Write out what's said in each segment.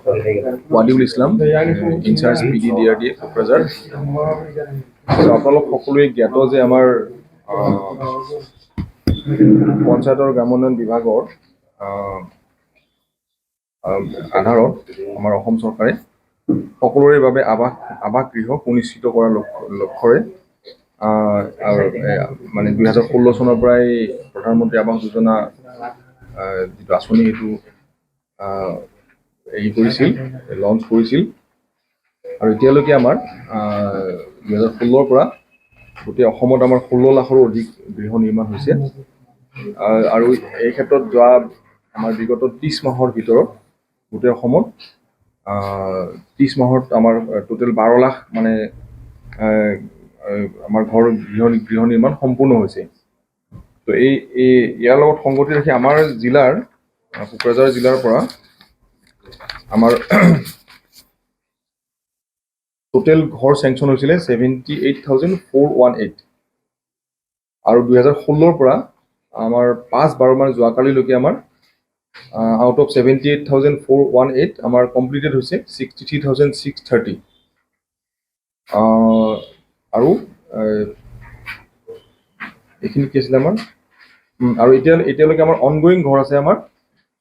ওয়াদিউল Islam, in charge PD DRDA Kokrajhar. আপোনালোক সকলোৱে জ্ঞাত যে আমাৰ পঞ্চায়তৰ গ্ৰামোন্নয়ন বিভাগৰ আধাৰত আমাৰ অসম চৰকাৰে সকলোৰে বাবে আৱাস গৃহ সুনিশ্চিত কৰাৰ লক্ষ্যৰে মানে 2016 চনৰ পৰাই প্ৰধানমন্ত্ৰী আৱাস যোজনা যিটো আঁচনি সেইটো কৰিছিল, লঞ্চ কৰিছিল। আৰু এতিয়ালৈকে আমাৰ 2016ৰ পৰা গোটেই অসমত আমাৰ 16 লাখৰো অধিক গৃহ নিৰ্মাণ হৈছে। আৰু এই ক্ষেত্ৰত যোৱা আমাৰ বিগত 30 মাহৰ ভিতৰত গোটেই অসমত 30 মাহত আমাৰ টোটেল 12 লাখ মানে আমাৰ গৃহ নিৰ্মাণ সম্পূৰ্ণ হৈছে। তো ইয়াৰ লগত সংগতি ৰাখি আমাৰ জিলাৰ কোকৰাঝাৰ জিলাৰ পৰা আমাৰ টোটেল ঘৰ চেংচন হৈছিলে 78,418 আৰু 2016ৰ পৰা আমাৰ 5-12 মানে যোৱাকালিলৈকে আমাৰ আউট অফ 78,418 আমাৰ কমপ্লিটেড হৈছে 63,630 আৰু এইখিনি কি আছিলে আমাৰ আৰু এতিয়ালৈকে আমাৰ অনগোয়িং ঘৰ আছে আমাৰ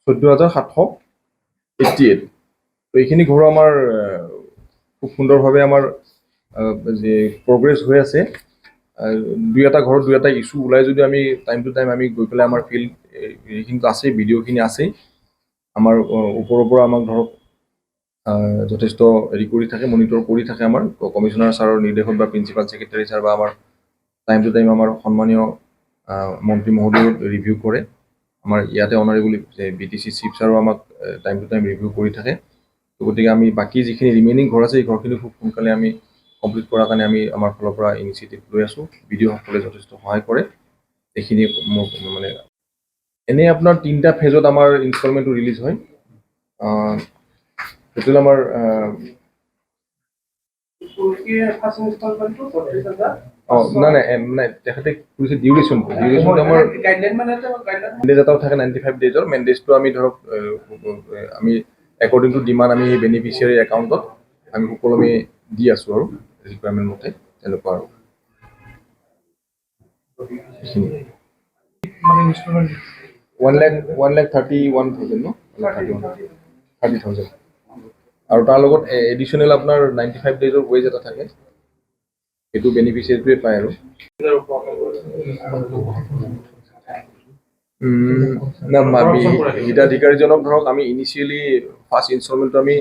14,788। তো এইখিনি ঘৰো আমাৰ খুব সুন্দৰভাৱে আমাৰ যে প্ৰগ্ৰেছ হৈ আছে। দুই এটা ঘৰত দুই এটা ইছ্যু ওলাই যদি আমি টাইম টু টাইম আমি গৈ পেলাই আমাৰ ফিল্ড এইখিনিতো আছেই, ভিডিঅ'খিনি আছেই। আমাৰ ওপৰৰ পৰা আমাক ধৰক যথেষ্ট হেৰি কৰি থাকে, মনিটৰ কৰি থাকে আমাৰ কমিশ্যনাৰ ছাৰৰ নিৰ্দেশত বা প্ৰিন্সিপাল ছেক্ৰেটাৰী ছাৰ বা আমাৰ টাইম টু টাইম আমাৰ সন্মানীয় মন্ত্ৰী মহোদয়ো ৰিভিউ কৰে। আমাৰ ইয়াতে অনাৰেবল BTC চিফ ছাৰো আমাক টাইম টু টাইম ৰিভিউ কৰি থাকে। তো গতিকে আমি বাকী যিখিনি ৰিমেইনিং ঘৰ আছে এই ঘৰখিনি খুব সোনকালে আমি কমপ্লিট কৰাৰ কাৰণে আমি আমাৰ ফালৰ পৰা ইনিচিয়েটিভ লৈ আছোঁ। বিডিঅ'সকলে যথেষ্ট সহায় কৰে। এইখিনি মোৰ মানে এনেই আপোনাৰ 3টা ফেজত আমাৰ ইনষ্টলমেণ্টটো ৰিলিজ হয়। টোটেল আমাৰ নাই তেখেতে কৈছে ডিউৰেশ্যনটো আমাৰ মেণ্ডেজ এটাও থাকে 95 ডেজৰ। মেণ্ডেজটো আমি ধৰক আমি একৰ্ডিং টু ডিমাণ্ড আমি সেই বেনিফিচিয়াৰী একাউণ্টত আমি সকলোৱে দি আছোঁ আৰু ৰিকুৱাৰমেণ্ট মতে তেনেকুৱা আৰু এইখিনি 1,31,000 ন 30,000 আৰু তাৰ লগত এডিশ্যনেল আপোনাৰ 95 ডেজৰ ৱেজ এটা থাকে, সেইটো বেনিফিচিয়াৰীটোৱে পায় আৰু হিতাধিকাৰীজনক ধৰক আমি ইনিচিয়েলি ফাৰ্ষ্ট ইনষ্টলমেণ্টটো আমি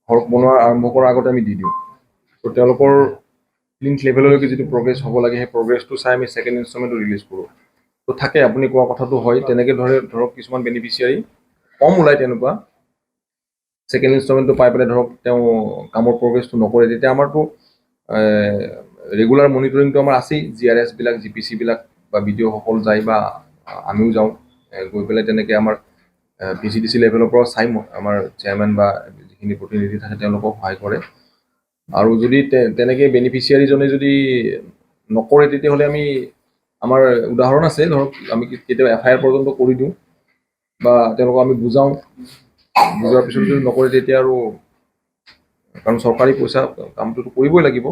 ঘৰ বনোৱা আৰম্ভ কৰাৰ আগতে আমি দি দিওঁ। তো তেওঁলোকৰ লিংক লেভেললৈকে যিটো প্ৰগ্ৰেছ হ'ব লাগে সেই প্ৰগ্ৰেছটো চাই আমি ছেকেণ্ড ইনষ্টলমেণ্টটো ৰিলিজ কৰোঁ। তো থাকে আপুনি কোৱা কথাটো হয়, তেনেকৈ ধৰক কিছুমান বেনিফিচিয়াৰী কম ওলায় তেনেকুৱা ছেকেণ্ড ইনষ্টলমেণ্টটো পাই পেলাই ধৰক তেওঁ কামৰ প্ৰগ্ৰেছটো নকৰে, তেতিয়া আমাৰতো ৰেগুলাৰ মনিটৰিংটো আমাৰ আছেই। GRS বিলাক GPC বিলাক বা BDOসকল যায় বা আমিও যাওঁ, গৈ পেলাই তেনেকৈ আমাৰ VCDC লেভেলৰ পৰা চাই আমাৰ চেয়াৰমেন বা যিখিনি প্ৰতিনিধি থাকে তেওঁলোকক সহায় কৰে। আৰু যদি তেনেকৈ বেনিফিচিয়াৰীজনে যদি নকৰে তেতিয়াহ'লে আমি আমাৰ উদাহৰণ আছে, ধৰক আমি কেতিয়াবা FIR পৰ্যন্ত কৰি দিওঁ বা তেওঁলোকক আমি বুজাওঁ। বুজোৱাৰ পিছত যদি নকৰে তেতিয়া আৰু কাৰণ চৰকাৰী পইচা কামটোতো কৰিবই লাগিব।